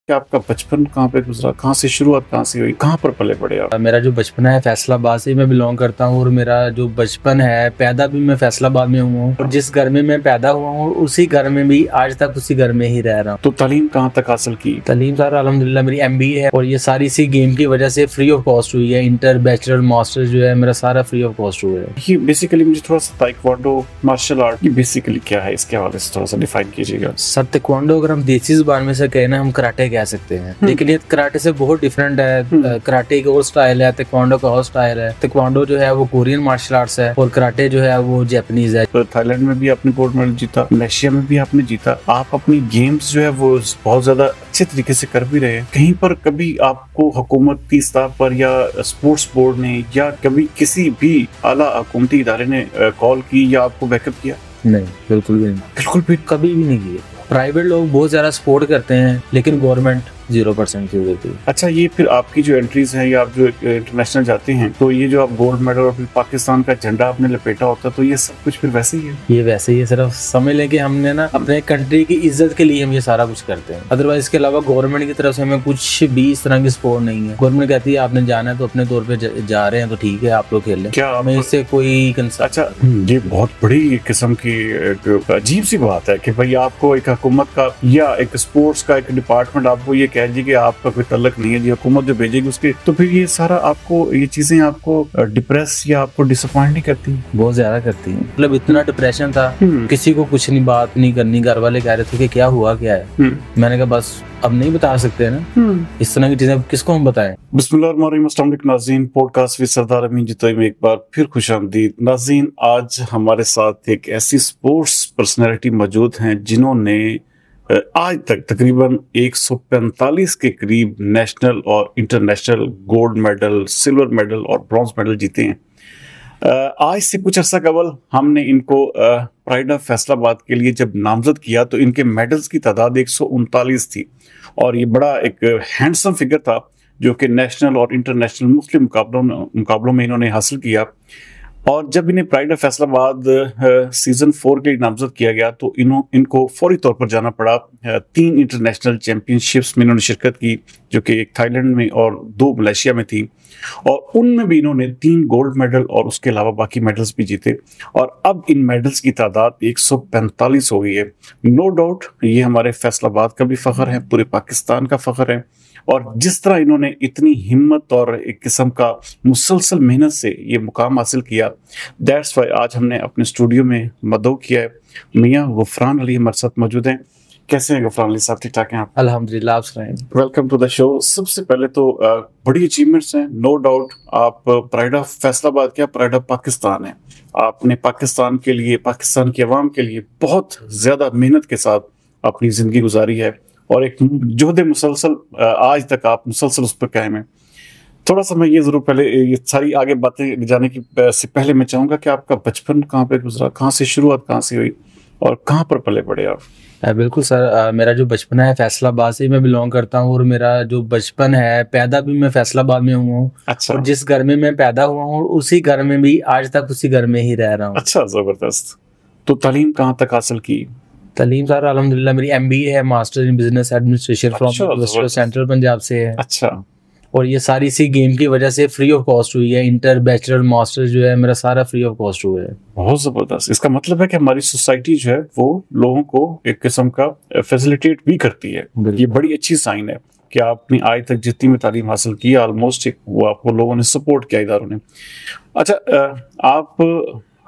कि आपका बचपन कहाँ पे गुजरा, कहाँ से शुरुआत कहाँ से हुई, कहाँ पर पले बड़े आप? मेरा जो बचपन है फैसलाबाद से मैं बिलोंग करता हूँ और मेरा जो बचपन है पैदा भी मैं फैसलाबाद में हुआ हूँ और जिस घर में मैं पैदा हुआ हूँ उसी घर में भी आज तक उसी घर में ही रह रहा हूँ। तो तालीम कहाँ तक हासिल की? तालीम सर अल्हम्दुलिल्लाह मेरी MBA है और ये सारी इसी गेम की वजह से फ्री ऑफ कॉस्ट हुई है। इंटर बैचलर मास्टर जो है मेरा सारा फ्री ऑफ कॉस्ट हुआ है। ये बेसिकली मुझे थोड़ा सा ताइक्वांडो मार्शल आर्ट की बेसिकली क्या है इसके हवाले से थोड़ा सा डिफाइन कीजिएगा। सर ताइक्वांडो अगर हम देसी जुबान में से कहें ना हम कराटे कह सकते हैं, लेकिन ये कराटे से बहुत डिफरेंट है। कराटे का और स्टाइल है, ताइक्वांडो का और स्टाइल है। ताइक्वांडो जो है वो कोरियन मार्शल आर्ट्स है और कराटे जो है वो जापानीज है। तो थाईलैंड में भी आपने गोल्ड मेडल जीता, मलेशिया में भी आपने जीता। आप अपनी गेम्स जो है वो बहुत ज्यादा अच्छे तरीके से कर भी रहे हैं। कहीं पर कभी आपको हुकूमती स्तर पर या स्पोर्ट्स बोर्ड ने या कभी किसी भी आला हुकूमती इदारे ने कॉल की या आपको बैकअप किया? नहीं, बिल्कुल भी नहीं, बिल्कुल भी कभी भी नहीं किया। प्राइवेट लोग बहुत ज्यादा सपोर्ट करते हैं लेकिन गवर्नमेंट 0% की देती है। अच्छा, ये फिर आपकी जो एंट्रीज हैं या आप जो इंटरनेशनल जाते हैं तो ये जो आप गोल्ड मेडल और फिर पाकिस्तान का झंडा आपने लपेटा होता है तो ये सब कुछ फिर वैसे ही है? ये वैसे ही है, सिर्फ समझ लें कि हमने ना अपने कंट्री की इज्जत के लिए हम ये सारा कुछ करते हैं। अदरवाइज इसके अलावा गवर्नमेंट की तरफ से हमें कुछ भी इस तरह की सपोर्ट नहीं है। गवर्नमेंट कहती है आपने जाना है तो अपने तौर पे जा रहे हैं तो ठीक है, आप लोग खेल लें। क्या हमें इससे कोई अच्छा, ये बहुत बड़ी किस्म की अजीब सी बात है कि भाई आपको एक हुकूमत का या एक स्पोर्ट्स का एक डिपार्टमेंट आपको ये कह दी कि आपका कोई तल्लक नहीं है, जी हुकूमत जो भेजेगी उसके, तो फिर ये सारा आपको ये चीजें आपको डिप्रेस या आपको डिसअपॉइंट नहीं करती? बहुत ज्यादा करती है। मतलब इतना डिप्रेशन था, किसी को कुछ नहीं बात नहीं करनी। घर वाले कह रहे थे कि क्या हुआ क्या है, मैंने कहा बस अब नहीं बता सकते ना, इस तरह की चीजें किसको हम बताएं। बिस्मिल्लाहिर्रहमानिर्रहीम। अस्सलाम वालेकुम नाज़रीन, पॉडकास्ट विद सरदार अमीन जितोई में एक बार फिर खुशामदीद। नाज़रीन, आज हमारे साथ एक ऐसी स्पोर्ट्स पर्सनैलिटी मौजूद हैं जिन्होंने आज तक तकरीबन 145 के करीब नेशनल और international gold medal, silver medal और ब्रॉन्ज मेडल जीते हैं। आज से कुछ अर्सा कबल हमने इनको प्राइड ऑफ फैसलाबाद के लिए जब नामजद किया तो इनके मेडल्स की तादाद 139 थी और ये बड़ा एक हैंडसम फिगर था जो कि नेशनल और इंटरनेशनल मुख्तलिफ मुकाबलों में इन्होंने हासिल किया। और जब इन्हें प्राइड ऑफ फैसलाबाद सीजन 4 के लिए नामजद किया गया तो इनको फौरी तौर पर जाना पड़ा। 3 इंटरनेशनल चैंपियनशिप्स में इन्होंने शिरकत की जो कि एक थाईलैंड में और 2 मलेशिया में थी और उनमें भी इन्होंने 3 गोल्ड मेडल और उसके अलावा बाकी मेडल्स भी जीते और अब इन मेडल्स की तादाद 145 हो गई है। नो डाउट ये हमारे फैसलाबाद का भी फख्र है, पूरे पाकिस्तान का फख्र है। और जिस तरह इन्होंने इतनी हिम्मत और एक किस्म का मुसलसल मेहनत से ये मुकाम हासिल किया, दैट्स वाई आज हमने अपने स्टूडियो में मदऊ किया है। मियां गफरान अली हमारे साथ मौजूद हैं। कैसे हैं गफरान अली साहब, ठीक ठाक हैं आप? अल्हम्दुलिल्लाह, आप सुनाएं। Welcome to the show. सबसे पहले तो बड़ी अचीवमेंट्स हैं, नो डाउट। आप प्राइड ऑफ फैसलाबाद क्या, प्राइड ऑफ पाकिस्तान है। आपने पाकिस्तान के लिए, पाकिस्तान की आवाम के लिए बहुत ज्यादा मेहनत के साथ अपनी जिंदगी गुजारी है और एक जोहद मुसलसल आज तक आप मुसलसल उस पर कायम है। थोड़ा सा मैं ये जरूर पहले ये सारी आगे बातें जाने की से पहले मैं चाहूंगा कि आपका बचपन कहाँ पे गुजरा, कहाँ से शुरुआत कहाँ से हुई और कहाँ पर पले बड़े आप? बिल्कुल सर, मेरा जो बचपन है फैसलाबाद से मैं बिलोंग करता हूँ और मेरा जो बचपन है पैदा भी मैं फैसलाबाद में हुआ हूँ। अच्छा। और जिस घर में मैं पैदा हुआ हूँ उसी घर में भी आज तक उसी घर में ही रह रहा हूँ। अच्छा, जबरदस्त। तो तालीम कहाँ तक हासिल की? तालीम सर अल्हम्दुलिल्लाह मेरी MBA है, master in business administration from university of central Punjab से है। अच्छा। और ये सारी इसी गेम की वजह से फ्री ऑफ कॉस्ट हुई है। इंटर बैचलर मास्टर जो है मेरा सारा फ्री ऑफ कॉस्ट हुआ है। बहुत जबरदस्त। इसका मतलब है कि हमारी सोसाइटी जो है वो लोगों को एक किस्म का फैसिलिटेट भी करती है। ये बड़ी अच्छी साइन है कि आपने आज तक जितनी भी तालीम हासिल की ऑलमोस्ट वो आपको लोगों ने सपोर्ट किया, इदारों ने। अच्छा, आप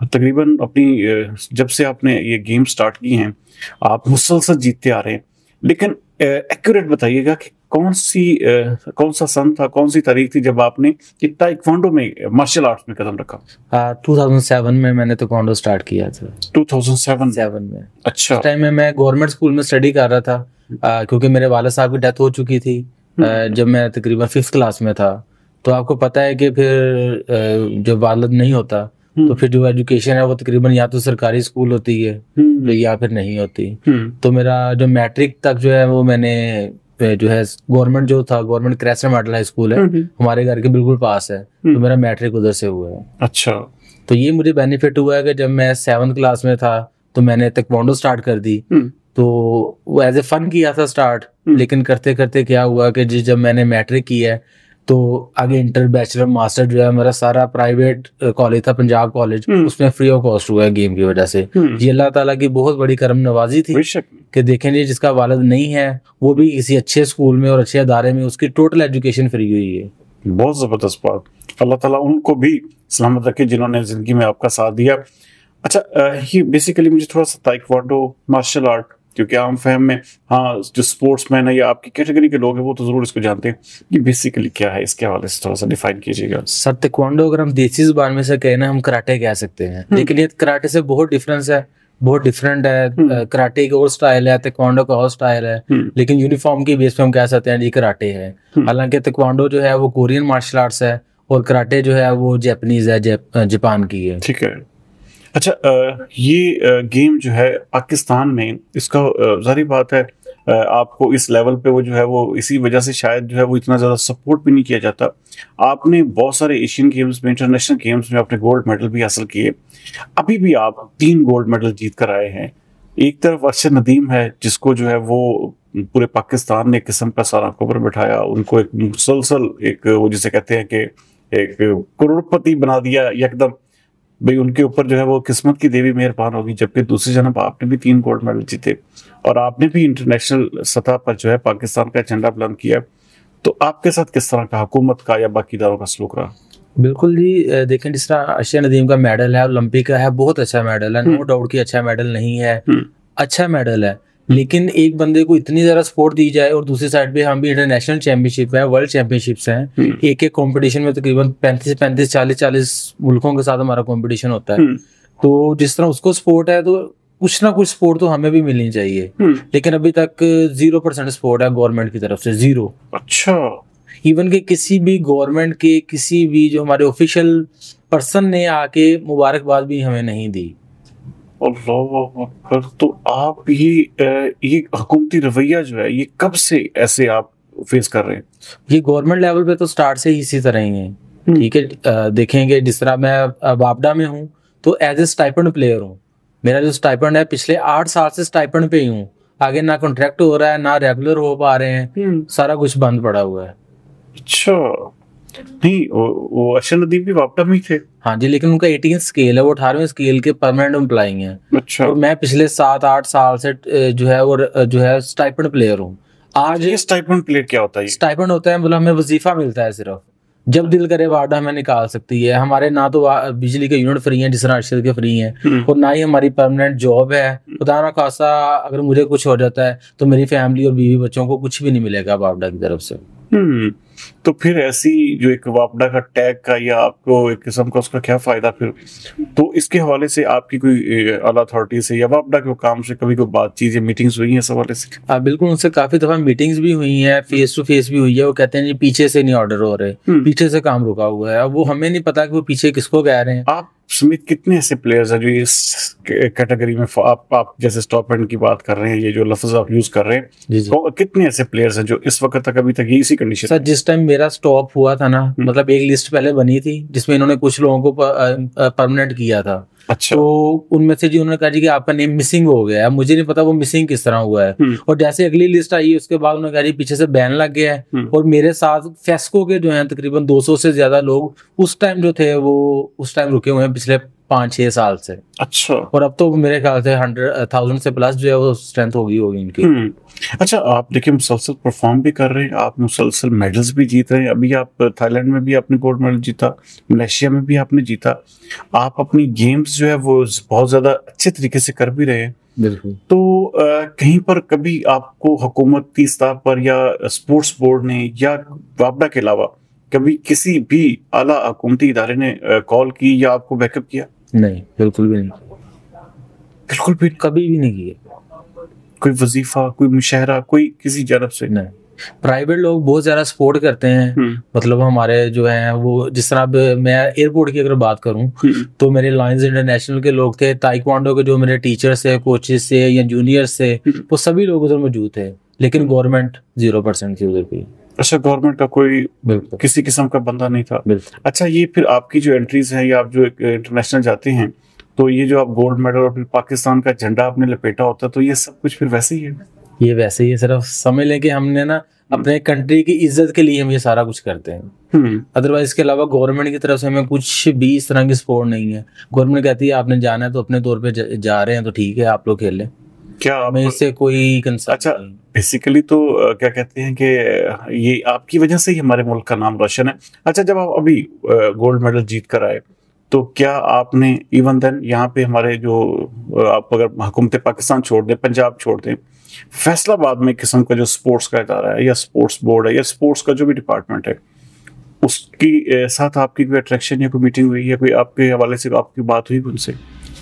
तकरीबन अपनी जब से आपने ये गेम स्टार्ट की हैं आप मुसलसल जीतते आ रहे हैं, लेकिन एक्यूरेट बताइएगा कि कौन सा सन था, कौन सी तारीख थी जब आपने ताइक्वांडो में मार्शल आर्ट्स में कदम रखा? 2007 में मैंने ताइक्वांडो स्टार्ट किया था। 2007 में। अच्छा। उस टाइम में मैं गवर्नमेंट स्कूल में स्टडी कर रहा था क्योंकि मेरे वालिद साहब की डेथ हो चुकी थी जब मैं तकरीबन 5th क्लास में था। तो आपको पता है कि फिर जब वालिद नहीं होता तो फिर जो एजुकेशन है वो तकरीबन या तो सरकारी स्कूल होती है या फिर नहीं होती। तो मेरा जो मैट्रिक तक जो है वो मैंने जो है गवर्नमेंट क्रेसर मॉडल हाई स्कूल है हमारे घर के बिल्कुल पास है, तो मेरा मैट्रिक उधर से हुआ है। अच्छा। तो ये मुझे बेनिफिट हुआ है कि जब मैं 7th क्लास में था तो मैंने ताइक्वांडो स्टार्ट कर दी। तो वो एज ए फन किया था स्टार्ट, लेकिन करते करते क्या हुआ कि जब मैंने मैट्रिक की है तो आगे इंटर बैचलर मास्टर जो है मेरा सारा प्राइवेट कॉलेज था, पंजाब कॉलेज, उसमें फ्री ऑफ कॉस्ट हुआ है गेम की वजह से। ये अल्लाह ताला की बहुत बड़ी करम नवाजी थी कि देखेंगे जिसका वालिद नहीं है वो भी किसी अच्छे स्कूल में और अच्छे अदारे में उसकी टोटल एजुकेशन फ्री हुई है। बहुत जबरदस्त बात, अल्लाह ताला उनको भी सलामत रखे जिन्होंने जिंदगी में आपका साथ दिया। अच्छा, ये बेसिकली मुझे थोड़ा सा ताइक्वांडो मार्शल आर्ट, क्योंकि आम फहम में हाँ जो स्पोर्ट्समैन है या आपकी कैटेगरी के लोग हैं वो तो जरूर इसको जानते हैं, ये बेसिकली क्या है, इसके हवाले से थोड़ा सा डिफाइन कीजिएगा। सर ताइक्वांडो अगर हम देसी जुबान में से कहें ना, हम कराटे कह सकते हैं, लेकिन ये कराटे से बहुत डिफरेंस है, बहुत डिफरेंट है। कराटे का और स्टाइल है, ताइक्वांडो का और स्टाइल है, लेकिन यूनिफॉर्म की बेस पे हम कह सकते हैं जी कराटे है। हालांकि ताइक्वांडो जो है वो कोरियन मार्शल आर्ट्स है और कराटे जो है वो जापानीज है, जापान की है। ठीक है। अच्छा, ये गेम जो है पाकिस्तान में इसका जारी बात है आपको इस लेवल पे वो जो है वो इसी वजह से शायद जो है वो इतना ज़्यादा सपोर्ट भी नहीं किया जाता। आपने बहुत सारे एशियन गेम्स में, इंटरनेशनल गेम्स में अपने गोल्ड मेडल भी हासिल किए, अभी भी आप 3 गोल्ड मेडल जीत कर आए हैं। एक तरफ अरशद नदीम है जिसको जो है वो पूरे पाकिस्तान ने एक किस्म का सर आंखों पर बैठाया, उनको एक मुसलसल एक वो जिसे कहते हैं कि एक करोड़पति बना दिया एकदम, भाई उनके ऊपर जो है वो किस्मत की देवी मेहरबान होगी। जबकि दूसरी जानब आपने भी 3 गोल्ड मेडल जीते और आपने भी इंटरनेशनल सतह पर जो है पाकिस्तान का झंडा बुलंद किया, तो आपके साथ किस तरह का हुकूमत का या बाकी इदारों का सलूक रहा? बिल्कुल जी, देखें जिस तरह अरशद नदीम का मेडल है ओलंपिक का है, बहुत अच्छा मेडल है, नो डाउट कि अच्छा मेडल नहीं है, अच्छा मेडल है, लेकिन एक बंदे को इतनी ज्यादा सपोर्ट दी जाए और दूसरी साइड पे हम भी इंटरनेशनल चैंपियनशिप है, वर्ल्ड चैंपियनशिप्स हैं, एक एक कंपटीशन में तकरीबन 35 40 मुल्कों के साथ हमारा कंपटीशन होता है। तो जिस तरह उसको सपोर्ट है तो कुछ ना कुछ सपोर्ट तो हमें भी मिलनी चाहिए, लेकिन अभी तक 0% सपोर्ट है गवर्नमेंट की तरफ से, 0। अच्छा, इवन के किसी भी गवर्नमेंट के किसी भी जो हमारे ऑफिशियल पर्सन ने आके मुबारकबाद भी हमें नहीं दी। अल्लाह, तो आप ये हुकूमती रवैया जो है ये कब से ऐसे आप फेस कर रहे हैं? ये गवर्नमेंट लेवल पे तो स्टार्ट से ही इसी तरह ही है। ठीक है, देखेंगे जिस तरह मैं बापडा में हूँ तो एज ए स्टाइपेंड प्लेयर हूँ, मेरा जो स्टाइपेंड है पिछले 8 साल से स्टाइपेंड पे ही हूँ, आगे ना कॉन्ट्रैक्ट हो रहा है ना रेगुलर हो पा रहे हैं, सारा कुछ बंद पड़ा हुआ है। अच्छा, नहीं वो अरशद नदीम भी बापडा में ही थे? हाँ जी, लेकिन उनका 18 स्केल है, वो 18वें स्केल के परमानेंट एम्प्लॉई हैं। अच्छा। और मैं पिछले 7-8 साल से जो है और जो है स्टाइपेंड प्लेयर हूँ। आज ये स्टाइपेंड प्लेयर क्या होता है? स्टाइपेंड होता है मतलब हमें वजीफा मिलता है, सिर्फ जब दिल करे वार्डा हमें निकाल सकती है। हमारे ना तो बिजली के यूनिट फ्री हैं जिस तरह अरशद के फ्री हैं, और ना ही हमारी परमानेंट जॉब है। खुदा ना खासा अगर मुझे कुछ हो जाता है तो मेरी फैमिली और बीवी बच्चों को कुछ भी नहीं मिलेगा वापडा की तरफ से। तो फिर ऐसी जो एक वापडा का टैग का या आपको एक किस्म का उसका क्या फायदा फिर? तो इसके हवाले से आपकी कोई आला अथॉरिटी से या वापडा के काम से कभी कोई बातचीत या मीटिंग्स हुई हैं इस हवाले से? बिल्कुल, उनसे काफी दफा मीटिंग्स भी हुई हैं, फेस टू फेस भी हुई है। वो कहते हैं जी पीछे से नहीं ऑर्डर हो रहे, पीछे से काम रुका हुआ है। अब वो हमें नहीं पता कि वो पीछे किसको कह रहे हैं। आप समेत कितने ऐसे प्लेयर्स हैं जो इस कैटेगरी में आप जैसे स्टॉप एंड की बात कर रहे हैं, ये जो लफ्ज आप यूज कर रहे हैं, तो कितने ऐसे प्लेयर्स हैं जो इस वक्त तक अभी तक इसी कंडीशन? सर जिस टाइम मेरा स्टॉप हुआ था ना, मतलब एक लिस्ट पहले बनी थी जिसमें इन्होंने कुछ लोगों को परमानेंट किया था। अच्छा। तो उनमें से जी उन्होंने कहा जी कि आपका नेम मिसिंग हो गया है। मुझे नहीं पता वो मिसिंग किस तरह हुआ है। और जैसे अगली लिस्ट आई उसके बाद उन्होंने कहा जी पीछे से बैन लग गया है। और मेरे साथ फेस्को के जो हैं तकरीबन 200 से ज्यादा लोग उस टाइम जो थे वो उस टाइम रुके हुए हैं पिछले 5-6 साल से। अच्छा। और अब तो मेरे ख्याल से 100,000 से प्लस जो है वो स्ट्रेंथ होगी इनकी। अच्छा, आप देखिए मुसलसल परफॉर्म भी कर रहे हैं, आप मुसलसल मेडल्स भी जीत रहे हैं। अभी आप थाईलैंड में भी आपने गोल्ड मेडल जीता, मलेशिया में भी आपने जीता। आप अपनी गेम्स जो है वो बहुत ज्यादा अच्छे तरीके से कर भी रहे हैं। बिल्कुल। तो कहीं पर कभी आपको हुकूमती स्तर पर या स्पोर्ट्स बोर्ड ने या वापडा के अलावा कभी किसी भी आला हुकूमती इदारे ने कॉल की या आपको बैकअप किया? नहीं, बिल्कुल भी नहीं। बिल्कुल भी कभी भी नहीं किया। कोई वजीफा, कोई मुशाहरा, कोई किसी जानब से? नहीं। प्राइवेट लोग बहुत ज्यादा सपोर्ट करते हैं। मतलब हमारे जो है वो जिस तरह मैं एयरपोर्ट की अगर बात करूं तो मेरे लायंस इंटरनेशनल के लोग थे, ताइक्वांडो के जो मेरे टीचर्स थे, कोचेस थे या जूनियर्स थे, वो सभी लोग उधर मौजूद थे। लेकिन गवर्नमेंट 0% थी उधर भी। अच्छा, गवर्नमेंट का कोई किसी किस्म का बंदा नहीं था। अच्छा, ये फिर आपकी जो एंट्रीज हैं या आप जो इंटरनेशनल जाते हैं तो ये जो आप गोल्ड मेडल और फिर पाकिस्तान का झंडा आपने लपेटा होता है, तो ये सब कुछ फिर वैसे ही है। ये वैसे ही है, सिर्फ समझ लें कि हमने ना अपने कंट्री की इज्जत के लिए हम ये सारा कुछ करते हैं। अदरवाइज इसके अलावा गवर्नमेंट की तरफ से हमें कुछ भी इस तरह की सपोर्ट नहीं है। गवर्नमेंट कहती है आपने जाना है तो अपने तौर पे जा रहे हैं तो ठीक है, आप लोग खेल लें। क्या हमें इससे कोई कंसर्न? अच्छा, बेसिकली तो क्या कहते हैं कि ये आपकी वजह से ही हमारे मुल्क का नाम रोशन है। अच्छा, जब आप अभी गोल्ड मेडल जीत कर आए, तो क्या आपने इवन देन यहाँ पे हमारे जो आप अगर हुकूमत पाकिस्तान छोड़ दें, पंजाब छोड़ दें, फैसलाबाद में किस्म का जो स्पोर्ट्स का इदारा है या स्पोर्ट्स बोर्ड है या स्पोर्ट्स का जो भी डिपार्टमेंट है, उसकी साथ आपकी कोई अट्रैक्शन या कोई मीटिंग हुई या कोई आपके हवाले से आपकी बात हुई उनसे?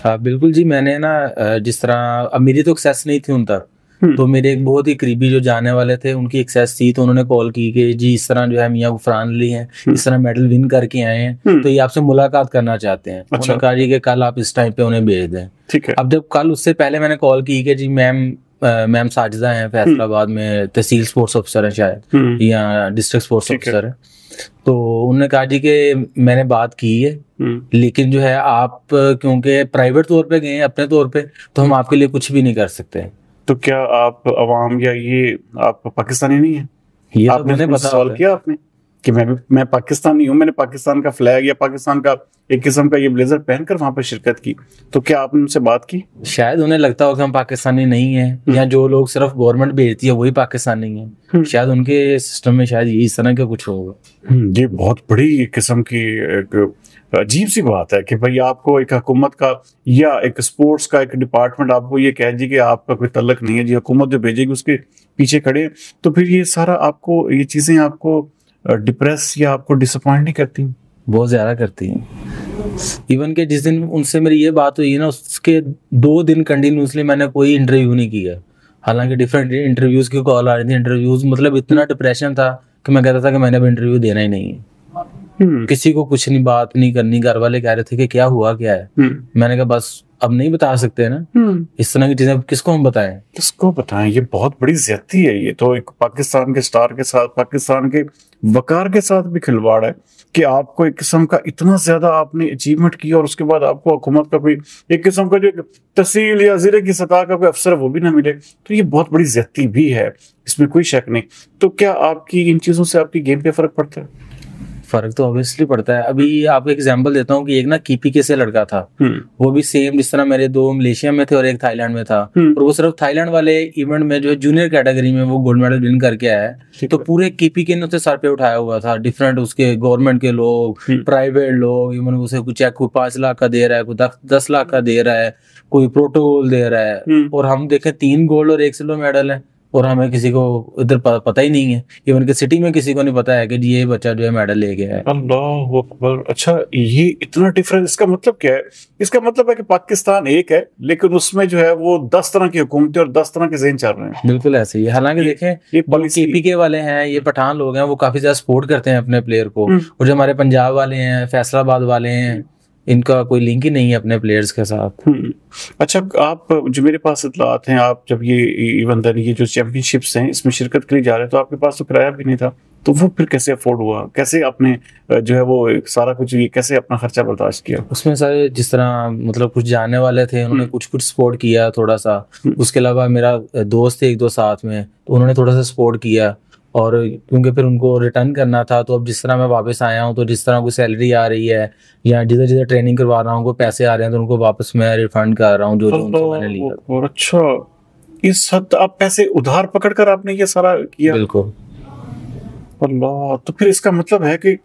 हाँ बिल्कुल जी, मैंने ना जिस तरह अब मेरी तो एक्सेस नहीं थी उन तक, तो मेरे एक बहुत ही करीबी जो जाने वाले थे उनकी एक्सेस थी, तो उन्होंने कॉल की कि जी इस तरह जो है मियां गुफरान अली हैं, इस तरह मेडल विन करके आए हैं, तो ये आपसे मुलाकात करना चाहते हैं। अच्छा। उन्होंने कहा जी कि कल आप इस टाइम पे उन्हें भेज दें। ठीक है। अब जब कल उससे पहले मैंने कॉल की कि जी मैम साजिदा हैं फैसलाबाद में, तहसील स्पोर्ट्स ऑफिसर है शायद या डिस्ट्रिक्ट स्पोर्ट्स ऑफिसर है, तो उन्होंने कहा जी कि मैंने बात की है, लेकिन जो है आप क्योंकि प्राइवेट तौर पे गए हैं अपने तौर पे, तो हम आपके लिए कुछ भी नहीं कर सकते। तो क्या आप अवाम या ये आप पाकिस्तानी नहीं है? ये आपने तो मैंने सवाल किया आपने कि मैं पाकिस्तानी हूँ, मैंने पाकिस्तान का फ्लैग या पाकिस्तान का एक किस्म का ये ब्लेजर पहनकर वहां पर शिरकत की, तो क्या आपने उनसे बात की? शायद उन्हें लगता हो कि हम पाकिस्तानी नहीं हैं, या जो लोग सिर्फ गवर्नमेंट भेजती है वही पाकिस्तानी हैं, शायद उनके सिस्टम में शायद ये इस तरह का कुछ होगा। ये बहुत बड़ी किस्म की एक अजीब सी बात है कि भाई आपको एक हुकूमत का या एक स्पोर्ट्स का एक डिपार्टमेंट आपको ये कह जी कि आपका कोई तल्लक नहीं है, जी हुकूमत जो भेजेगी उसके पीछे खड़े, तो फिर ये सारा आपको ये चीजें आपको डिप्रेस या आपको डिसअपॉइंट नहीं करती? बहुत ज्यादा करती हैं। इवन के जिस दिन उनसे मेरी ये बात हुई ना, उसके 2 दिन कंटिन्यूसली मैंने कोई इंटरव्यू नहीं किया, हालांकि डिफरेंट इंटरव्यूज की कॉल आ रही थी। इंटरव्यूज मतलब इतना डिप्रेशन था कि मैं कहता था कि मैंने अब इंटरव्यू देना ही नहीं है। किसी को कुछ नहीं, बात नहीं करनी। घर वाले कह रहे थे कि क्या हुआ क्या है, मैंने कहा बस अब नहीं बता सकते ना, इस तरह की चीजें किसको हम बताएं, किसको बताएं? ये बहुत बड़ी ज्यादती है। ये तो एक पाकिस्तान के स्टार के साथ, पाकिस्तान के वकार के साथ भी खिलवाड़ है कि आपको एक किस्म का इतना ज्यादा आपने अचीवमेंट किया और उसके बाद आपको हुकूमत का कोई एक किस्म का जो तहसील या जिले की सतह का कोई अफसर वो भी ना मिले, तो ये बहुत बड़ी ज्यादती भी है, इसमें कोई शक नहीं। तो क्या आपकी इन चीजों से आपकी गेम पे फर्क पड़ता है? फर्क तो ऑब्वियसली पड़ता है। अभी आपको एग्जांपल देता हूँ कि एक ना KPK से लड़का था, वो भी सेम जिस तरह मेरे 2 मलेशिया में थे और एक थाईलैंड में था, और वो सिर्फ थाईलैंड वाले इवेंट में जो है जूनियर कैटेगरी में वो गोल्ड मेडल विन करके आया है। तो पूरे KPK ने उसे सर पे उठाया हुआ था, डिफरेंट उसके गवर्नमेंट के लोग, प्राइवेट लोग, इवन उसे कुछ 5 लाख का दे रहा है, कोई 10 लाख का दे रहा है, कोई प्रोटोकॉल दे रहा है, और हम देखें 3 गोल्ड और 1 सिल्वर मेडल है, और हमें किसी को इधर पता ही नहीं है। इवन के सिटी में किसी को नहीं पता है कि जी ये बच्चा जो है मेडल ले गया है। अल्लाह अकबर। अच्छा, ये इतना डिफरेंस, इसका मतलब क्या है? इसका मतलब है कि पाकिस्तान एक है, लेकिन उसमें जो है वो 10 तरह की हुकूमतें और 10 तरह के ज़हन चल रहे हैं। बिल्कुल ऐसे ही है। हालांकि देखें ये KPK वाले हैं, ये पठान लोग हैं, वो काफी ज्यादा सपोर्ट करते हैं अपने प्लेयर को, और जो हमारे पंजाब वाले हैं, फैसलाबाद वाले हैं, इनका कोई लिंक ही नहीं है अपने प्लेयर्स के साथ। अच्छा, आप जो मेरे पास इत्तलात हैं, आप जब ये इवन देन ये जो चैंपियनशिप्स हैं इसमें शिरकत के लिए जा रहे हैं, तो आपके पास तो किराया भी नहीं था, तो वो फिर कैसे अफोर्ड हुआ? कैसे आपने जो है वो सारा कुछ ये कैसे अपना खर्चा बर्दाश्त किया? उसमें सारे जिस तरह मतलब कुछ जानने वाले थे, उन्होंने कुछ सपोर्ट किया थोड़ा सा। उसके अलावा मेरा दोस्त थे 1-2 साथ में, तो उन्होंने थोड़ा सा सपोर्ट किया, और क्योंकि फिर उनको रिटर्न करना था, तो अब जिस तरह मैं वापस आया हूँ, तो जिस तरह कोई सैलरी आ रही है या जिधर जिधर ट्रेनिंग करवा रहा हूँ को पैसे आ रहे हैं, तो उनको वापस मैं रिफंड कर रहा हूँ जो उनसे मैंने लिया। और अच्छा, इस हद आप पैसे उधार पकड़कर आपने ये सारा किया? बिल्कुल। अल्लाह, तो फिर इसका मतलब है कि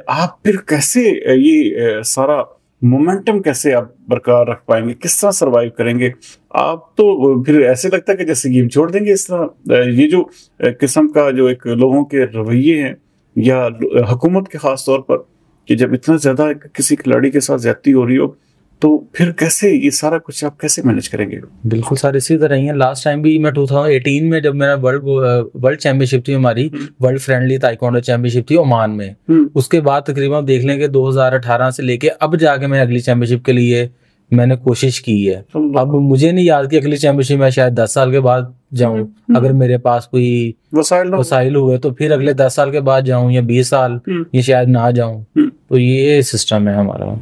आप फिर कैसे ये सारा मोमेंटम कैसे आप बरकरार रख पाएंगे? किस तरह सरवाइव करेंगे आप? तो फिर ऐसे लगता है कि जैसे गेम छोड़ देंगे इस तरह। ये जो किस्म का जो एक लोगों के रवैये हैं या हुकूमत के खास तौर पर, कि जब इतना ज्यादा किसी खिलाड़ी के साथ ज्यादती हो रही हो, तो फिर कैसे ये सारा कुछ आप कैसे मैनेज करेंगे? बिल्कुल सर, इसी तरह ही है। लास्ट टाइम भी मैं 2018 में जब मेरा वर्ल्ड चैंपियनशिप थी, हमारी वर्ल्ड फ्रेंडली ताइक्वांडो चैंपियनशिप थी ओमान में, उसके बाद तकरीबन देख लें कि 2018 से लेके अब जाके मैं अगली चैंपियनशिप के लिए मैंने कोशिश की है। अब मुझे नहीं याद कि अगली चैंपियनशिप में शायद 10 साल के बाद जाऊं, अगर मेरे पास कोई वसाइल हुए, तो फिर अगले 10 साल के बाद जाऊं या 20 साल, ये शायद ना जाऊं। तो ये सिस्टम है हमारा।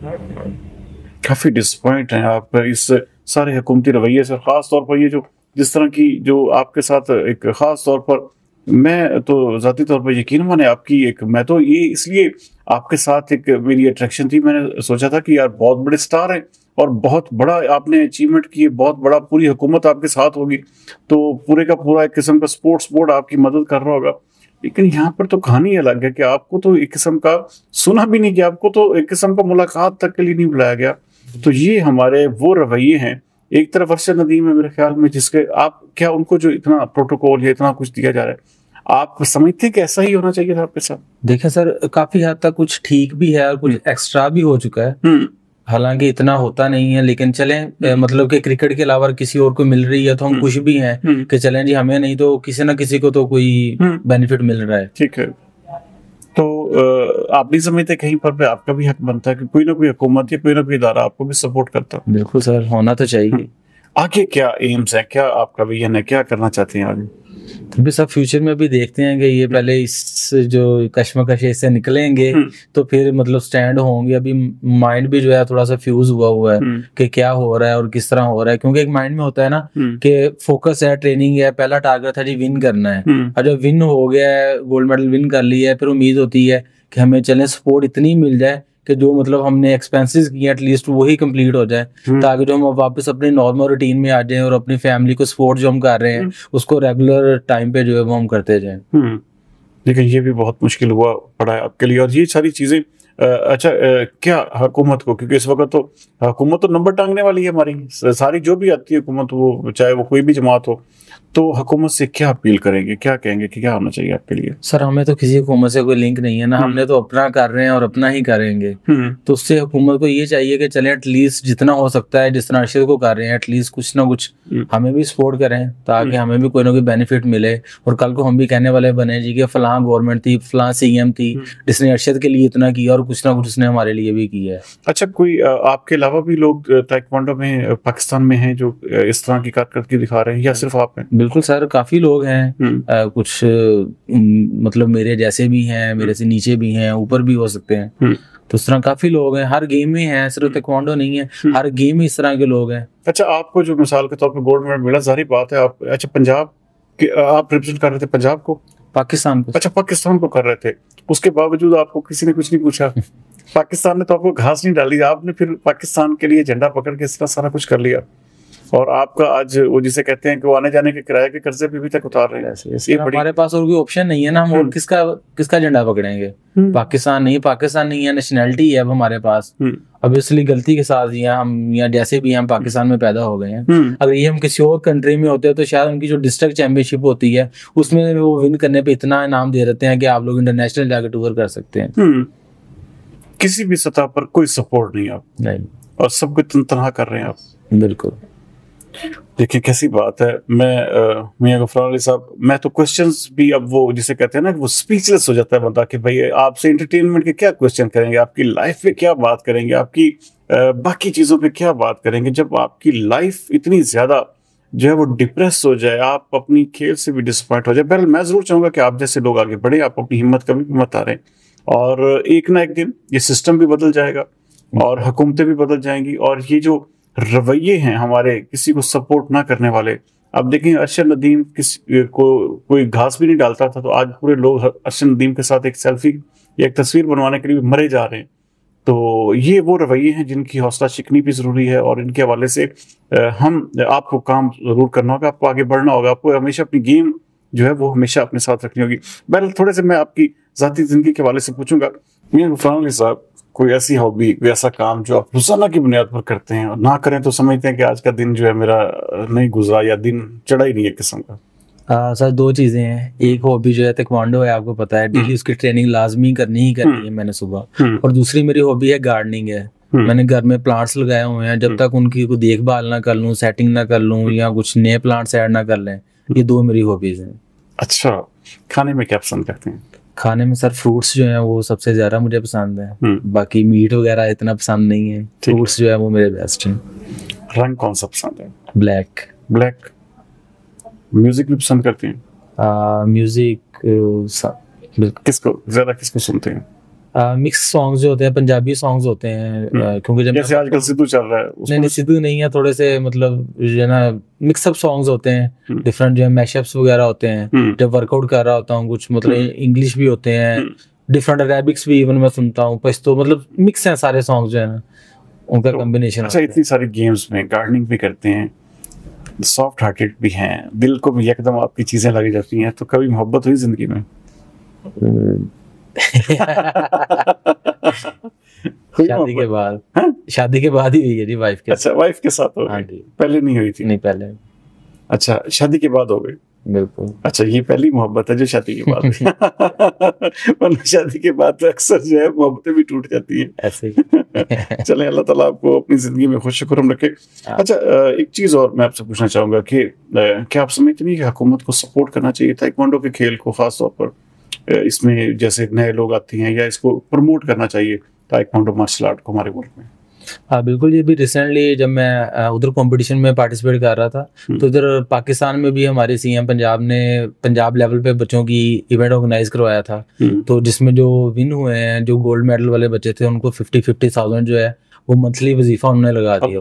काफी डिसपॉइंट हैं आप इस सारे हुकूमती रवैये से, खास तौर पर ये जो जिस तरह की जो आपके साथ एक खास तौर पर, मैं तो जाती तौर पर यकीन माने आपकी एक, मैं तो ये इसलिए आपके साथ एक मेरी अट्रैक्शन थी, मैंने सोचा था कि यार बहुत बड़े स्टार हैं और बहुत बड़ा आपने अचीवमेंट किए, बहुत बड़ा, पूरी हुकूमत आपके साथ होगी, तो पूरे का पूरा एक किस्म का स्पोर्ट्स बोर्ड आपकी मदद कर रहा होगा। लेकिन यहाँ पर तो कहानी अलग है कि आपको तो एक किस्म का सुना भी नहीं गया, आपको तो एक किस्म का मुलाकात तक के लिए नहीं बुलाया गया। तो ये हमारे वो रवैये हैं। एक तरफ अरशद नदीम है मेरे ख्याल में, जिसके आप क्या उनको जो इतना प्रोटोकॉल है, इतना कुछ दिया जा रहा है, आप समझते हैं कि ऐसा ही होना चाहिए था आपके साथ? देखिए सर, काफी हद तक कुछ ठीक भी है और कुछ एक्स्ट्रा भी हो चुका है। हालांकि इतना होता नहीं है, लेकिन चलें, मतलब कि क्रिकेट के अलावा किसी और को मिल रही है तो हम खुश भी हैं कि चलें जी, हमें नहीं तो किसी ना किसी को तो कोई बेनिफिट मिल रहा है। ठीक है, तो आप नहीं समझते कहीं पर भी आपका भी हक बनता है कि कोई ना कोई हुकूमत या कोई ना कोई इदारा आपको भी सपोर्ट करता है? बिल्कुल सर, होना तो चाहिए। आगे क्या एम्स है, क्या आपका विजन है, क्या करना चाहते हैं आगे? तो भी सब फ्यूचर में भी देखते हैं कि ये पहले इस जो कश्मकश इससे निकलेंगे तो फिर मतलब स्टैंड होंगे। अभी माइंड भी जो है थोड़ा सा फ्यूज हुआ है कि क्या हो रहा है और किस तरह हो रहा है, क्योंकि एक माइंड में होता है ना कि फोकस है, ट्रेनिंग है, पहला टारगेट था जी विन करना है, और जब विन हो गया है, गोल्ड मेडल विन कर लिया है, फिर उम्मीद होती है कि हमें चले सपोर्ट इतनी मिल जाए कि जो मतलब हमने एक्सपेंसेस किए एटलीस्ट वही कंप्लीट हो जाए, ताकि जो हम वापस अपने नॉर्मल रूटीन में आ जाएं और अपनी फैमिली को सपोर्ट जो हम कर रहे हैं उसको रेगुलर टाइम पे जो है वो हम करते जाएं। लेकिन ये भी बहुत मुश्किल हुआ पड़ा है आपके लिए, और ये सारी चीजें अच्छा क्या हुकूमत को, क्योंकि इस वक्त तो हुकूमत तो नंबर टांगने वाली है हमारी सारी, जो भी आती है हुकूमत, वो चाहे वो कोई भी जमात हो, तो हुकूमत से क्या अपील करेंगे, क्या कहेंगे कि क्या होना चाहिए आपके लिए? सर, हमें तो किसी हुकूमत से कोई लिंक नहीं है ना, हमने तो अपना कर रहे हैं और अपना ही करेंगे। तो उससे हुकूमत को ये चाहिए कि चले एटलीस्ट जितना हो सकता है, जिस तरह अर्शद को कर रहे हैं, एटलीस्ट कुछ ना कुछ हमें भी सपोर्ट करें, ताकि हमें भी कोई ना कोई बेनिफिट मिले, और कल को हम भी कहने वाले बने जी कि फलां गवर्नमेंट थी, फलां सीएम थी जिसने अर्शद के लिए इतना किया और कुछ ना कुछ उसने हमारे लिए भी किया है। अच्छा, कोई आपके अलावा भी लोग ताइक्वांडो में पाकिस्तान में हैं जो इस तरह की कारकर्दगी दिखा रहे हैं, या सिर्फ आप हैं? बिल्कुल सर, काफी लोग हैं, कुछ मतलब मेरे जैसे भी हैं, मेरे से नीचे भी हैं, ऊपर भी हो सकते हैं, तो इस तरह काफी लोग हैं, हर गेम में हैं, सिर्फ ताइक्वांडो नहीं है, हर गेम में इस तरह के लोग हैं। अच्छा, आपको जो मिसाल के तौर पर गोल्ड मेडल मिला, जाहिर बात है आप, अच्छा पंजाब के आप रिप्रेजेंट कर रहे थे, पंजाब को, पाकिस्तान को? अच्छा पाकिस्तान को कर रहे थे, उसके बावजूद आपको किसी ने कुछ नहीं पूछा? पाकिस्तान ने तो आपको घास नहीं डाली, आपने फिर पाकिस्तान के लिए झंडा पकड़ के इस तरह सारा कुछ कर लिया, और आपका आज वो जिसे कहते हैं कि वो आने जाने के किराए के कर्जे भी तक उतार रहे हैं। ये हमारे पास और कोई ऑप्शन नहीं है ना, हम और किसका झंडा पकड़ेंगे? पाकिस्तान नहीं है, नेशनैलिटी है अब हमारे पास। अब इसलिए गलती के साथ या हम या जैसे भी हम पाकिस्तान में पैदा हो गए हैं, अगर ये हम किसी और कंट्री में होते तो शायद उनकी जो डिस्ट्रिक्ट चैंपियनशिप होती है उसमें वो विन करने पे इतना इनाम दे देते हैं कि आप लोग इंटरनेशनल जाकर टूर कर सकते हैं। किसी भी सतह पर कोई सपोर्ट नहीं आप नहीं, और सब कुछ तनहा कर रहे हैं आप। बिल्कुल। देखिए कैसी बात है। मैं मियां गफरान अली साहब, मैं तो क्वेश्चंस भी अब वो जिसे कहते हैं ना, वो स्पीचलेस हो जाता है बंदा कि भाई आपसे एंटरटेनमेंट के क्या क्वेश्चन करेंगे, आपकी लाइफ पे क्या बात करेंगे, आपकी बाकी चीजों पे क्या बात करेंगे, जब आपकी लाइफ इतनी ज्यादा जो है वो डिप्रेस हो जाए, आप अपनी खेल से भी डिसअपॉइंट हो जाए। बहरहाल मैं जरूर चाहूंगा कि आप जैसे लोग आगे बढ़े, आप अपनी हिम्मत कभी भी मत हारें, और एक ना एक दिन ये सिस्टम भी बदल जाएगा और हुकूमतें भी बदल जाएंगी, और ये जो रवैये हैं हमारे किसी को सपोर्ट ना करने वाले। अब देखें, अरशद नदीम किसी को कोई घास भी नहीं डालता था, तो आज पूरे लोग अरशद नदीम के साथ एक सेल्फी या एक तस्वीर बनवाने के लिए मरे जा रहे हैं। तो ये वो रवैये हैं जिनकी हौसला शिकनी भी जरूरी है, और इनके हवाले से हम आपको काम जरूर करना होगा, आपको आगे बढ़ना होगा, आपको हमेशा अपनी गेम जो है वो हमेशा अपने साथ रखनी होगी। बहरहाल थोड़े से मैं आपकी जाती जिंदगी के हवाले से पूछूंगा। मियां गफरान अली साहब, कोई ऐसी हॉबी, कोई ऐसा काम जो आप रोजाना की बुनियाद पर करते हैं, और ना करें तो समझते हैं कि आज का दिन जो है मेरा नहीं गुजरा, या दिन चढ़ा ही नहीं है किस्म का? सर, दो चीजें हैं। एक हॉबी जो है ताइक्वांडो है, आपको पता है, डेली उसकी ट्रेनिंग लाजमी करनी ही करनी है मैंने सुबह। और दूसरी मेरी हॉबी है गार्डनिंग है। मैंने घर में प्लांट्स लगाए हुए हैं, जब तक उनकी कोई देखभाल ना कर लूं, सेटिंग ना कर लूं, या कुछ नए प्लांट्स ऐड ना कर लें, ये दो मेरी हॉबीज हैं। अच्छा, खाने में क्या पसंद करते हैं? खाने में सर फ्रूट्स जो हैं वो सबसे ज्यादा मुझे पसंद है, बाकी मीट वगैरह इतना पसंद नहीं है। फ्रूट्स जो है वो मेरे बेस्ट हैं। रंग कौन सा पसंद है? ब्लैक। ब्लैक। म्यूजिक भी पसंद करते हैं? म्यूजिक किसको ज्यादा, किसको सुनते हैं? मिक्स सॉन्ग्स जो होते हैं, पंजाबी सॉन्ग्स होते हैं, क्योंकि जब जैसे आजकल सिद्धू चल रहा है नहीं सिद्धू नहीं है, थोड़े से मतलब जो है ना मिक्सअप सॉन्ग्स होते हैं, डिफरेंट जो है मैशअप्स वगैरह होते हैं। जब वर्कआउट कर रहा होता हूँ कुछ, मतलब इंग्लिश भी होते हैं, डिफरेंट अरेबिक्स भी इवन मैं सुनता हूँ, पश्तो, मतलब मिक्स हैं सारे सॉन्ग्स जो है ना, उनका कॉम्बिनेशन। अच्छा, इतनी सारी गेम्स में गार्डनिंग भी करते हैं, सॉफ्ट हार्टेड भी हैं, दिल को भी एकदम आपकी चीजें लगी जाती हैं, तो कभी मोहब्बत हुई जिंदगी में? शादी के बाद। हाँ? शादी के बाद ही हुई है जी, वाइफ के। अच्छा, वाइफ के साथ हो गई? पहले नहीं हुई थी? नहीं, पहले। अच्छा, शादी के बाद हो गई? बिल्कुल। अच्छा, ये पहली मोहब्बत है जो शादी के बाद वरना शादी के बाद तो अक्सर जो है मोहब्बतें भी टूट जाती हैं ऐसे ही। चलें, अल्लाह ताला आपको अपनी जिंदगी में खुश खुरम रखे। अच्छा, एक चीज और मैं आपसे पूछना चाहूंगा कि क्या आप समझते हैं कि हुकूमत को सपोर्ट करना चाहिए ताइक्वांडो के खेल को, खास तौर पर इसमें जैसे नए लोग आते हैं, या इसको प्रमोट करना चाहिए ताइक्वांडो मार्शल आर्ट को हमारे मुल्क में? हाँ बिल्कुल, ये भी रिसेंटली जब मैं उधर कंपटीशन में पार्टिसिपेट कर रहा था, तो इधर पाकिस्तान में भी हमारे सीएम पंजाब ने पंजाब लेवल पे बच्चों की इवेंट ऑर्गेनाइज करवाया था, तो जिसमें जो विन हुए हैं, जो गोल्ड मेडल वाले बच्चे थे, उनको 50,000 जो है वो मंथली वजीफा उन्होंने लगा दिया।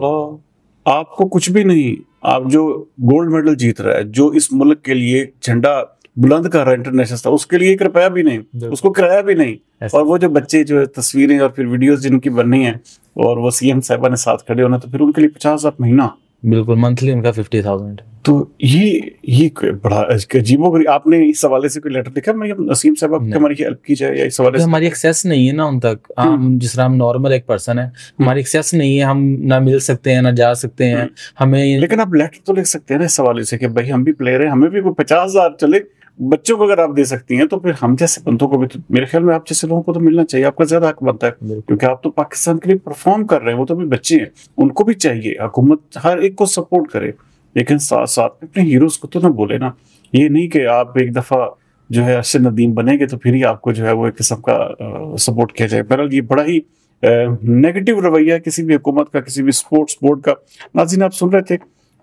आपको कुछ भी नहीं, आप जो गोल्ड मेडल जीत रहा है, जो इस मुल्क के लिए झंडा बुलंद कर रहा है इंटरनेशनल स्तर, उसके लिए 1 रुपया भी नहीं, उसको किराया भी नहीं, और वो जो बच्चे जो तस्वीरें और फिर वीडियोस जिनकी बननी है, और वो सीएम साहिबा ने साथ खड़े होना, तो फिर उनके लिए 50,000 महीना। बिल्कुल, मंथली उनका 50,000। तो ये बड़ा अजीबोगरीब। आपने इस हवाले से कोई लेटर लिखा मैं सीएम साहिबा की हमारी हेल्प की जाए, या इस हवाले से? हमारी एक्सेस नहीं है ना उन तक, हम जिस तरह हम नॉर्मल एक पर्सन है, हमारी एक्सेस नहीं है, हम ना मिल सकते हैं ना जा सकते हैं हमें। लेकिन आप लेटर तो लिख सकते हैं ना इस हवाले से कि भाई हम भी प्लेयर हैं, हमें भी कोई 50,000 चले, बच्चों को अगर आप दे सकती हैं, तो फिर हम जैसे बंदों को भी, तो मेरे ख्याल में आप जैसे लोगों को तो मिलना चाहिए, आपका ज्यादा हक बनता है, क्योंकि आप तो पाकिस्तान के लिए परफॉर्म कर रहे हैं, वो तो भी बच्चे हैं, उनको भी चाहिए हुकूमत हर एक को सपोर्ट करे, लेकिन साथ साथ अपने हीरोज को तो ना बोले ना। ये नहीं कि आप एक दफा जो है अरशद नदीम बनेंगे तो फिर ही आपको जो है वो एक किस्म का सपोर्ट किया जाए। बहरहाल ये बड़ा ही नेगेटिव रवैया किसी भी हुकूमत का, किसी भी स्पोर्ट्स बोर्ड का। नाज़रीन, आप सुन रहे थे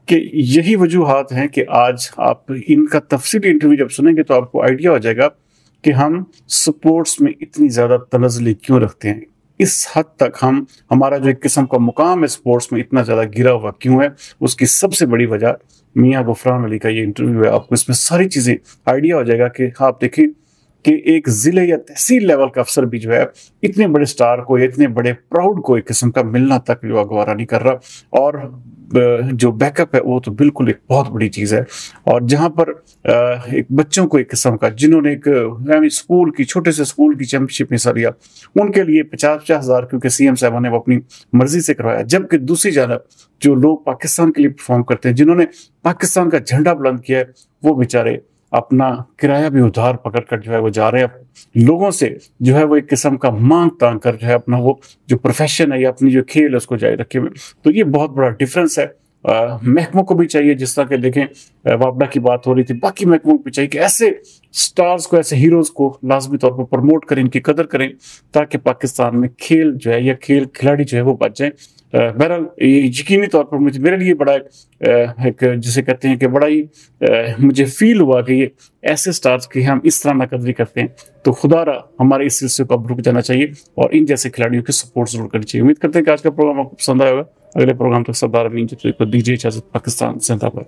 कि यही वजूहात हैं कि आज आप इनका तफसीली इंटरव्यू जब सुनेंगे तो आपको आइडिया हो जाएगा कि हम स्पोर्ट्स में इतनी ज़्यादा तनज़ली क्यों रखते हैं, इस हद तक हमारा जो एक किस्म का मुकाम है स्पोर्ट्स में इतना ज़्यादा गिरा हुआ क्यों है। उसकी सबसे बड़ी वजह मियां गुफरान अली का ये इंटरव्यू है। आपको इसमें सारी चीज़ें आइडिया हो जाएगा कि आप देखिए कि एक ज़िले या तहसील लेवल का अफसर भी जो है इतने बड़े स्टार को, इतने बड़े प्राउड को एक किस्म का मिलना तक जो गवारा नहीं कर रहा, और जो बैकअप है वो तो बिल्कुल एक बहुत बड़ी चीज़ है। और जहाँ पर एक बच्चों को एक किस्म का, जिन्होंने एक स्कूल की, छोटे से स्कूल की चैंपियनशिप में हिस्सा लिया, उनके लिए 50-50 हज़ार क्योंकि सीएम साहब ने वो अपनी मर्जी से करवाया, जबकि दूसरी जानब जो लोग पाकिस्तान के लिए परफॉर्म करते हैं, जिन्होंने पाकिस्तान का झंडा बुलंद किया है, वो बेचारे अपना किराया भी उधार पकड़ कर जो है वो जा रहे हैं, लोगों से जो है वो एक किस्म का मांग तांग कर जो है अपना वो जो प्रोफेशन है या अपनी जो खेल है उसको जारी रखे हुए। तो ये बहुत बड़ा डिफरेंस है। महकमों को भी चाहिए, जिस तरह के देखें वापडा की बात हो रही थी, बाकी महकमों को भी चाहिए कि ऐसे स्टार्स को, ऐसे हीरोज को लाजमी तौर पर प्रमोट करें, इनकी कदर करें, ताकि पाकिस्तान में खेल जो है या खेल खिलाड़ी जो है वो बच जाए। बहरहाल ये यकीनी तौर पर मेरे लिए बड़ा एक जिसे कहते हैं कि बड़ा ही मुझे फील हुआ कि ये ऐसे स्टार्स की हम इस तरह नकदरी करते हैं, तो खुदारा हमारे इस सिलसिले को अब रुक जाना चाहिए और इन जैसे खिलाड़ियों की सपोर्ट जरूर करनी चाहिए। उम्मीद करते हैं कि आज का प्रोग्राम आपको पसंद आएगा। अगले प्रोग्राम तक सरदार अमीन जी को दीजिए इजाजत। पाकिस्तान जिंदाबाद।